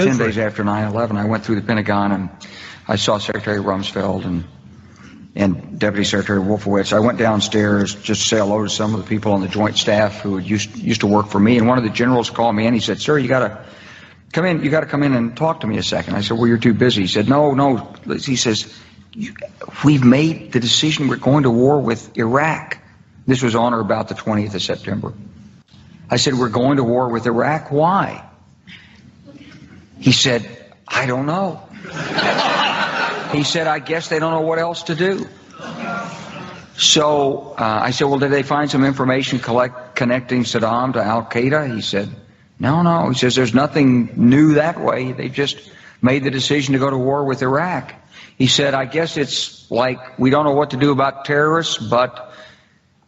10 days after 9/11, I went through the Pentagon and I saw Secretary Rumsfeld and Deputy Secretary Wolfowitz. I went downstairs just to say hello to some of the people on the Joint Staff who used to work for me. And one of the generals called me in. He said, "Sir, you got to come in. You got to come in and talk to me a second." I said, "Well, you're too busy." He said, "No." He says, "We've made the decision. We're going to war with Iraq." This was on or about the 20th of September. I said, "We're going to war with Iraq. Why?" He said, "I don't know." He said, "I guess they don't know what else to do." So I said, "Well, did they find some information connecting Saddam to Al-Qaeda?" He said, No. He says, "There's nothing new that way. They just made the decision to go to war with Iraq." He said, "I guess it's like we don't know what to do about terrorists, but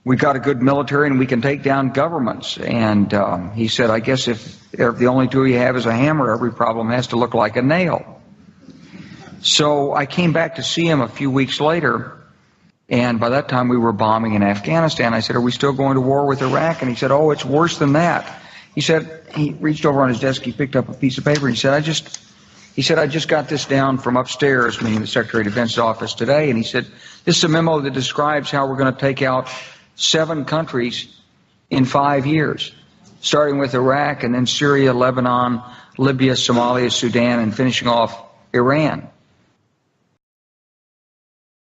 we've got a good military and we can take down governments." And he said, "I guess if the only tool you have is a hammer, every problem has to look like a nail." So I came back to see him a few weeks later, and by that time we were bombing in Afghanistan. I said, "Are we still going to war with Iraq?" And he said, "Oh, it's worse than that." He said, he reached over on his desk, he picked up a piece of paper, and he said, I just got this down from upstairs, meaning the Secretary of Defense's office today, and he said, "This is a memo that describes how we're going to take out 7 countries in 5 years, starting with Iraq and then Syria, Lebanon, Libya, Somalia, Sudan, and finishing off Iran."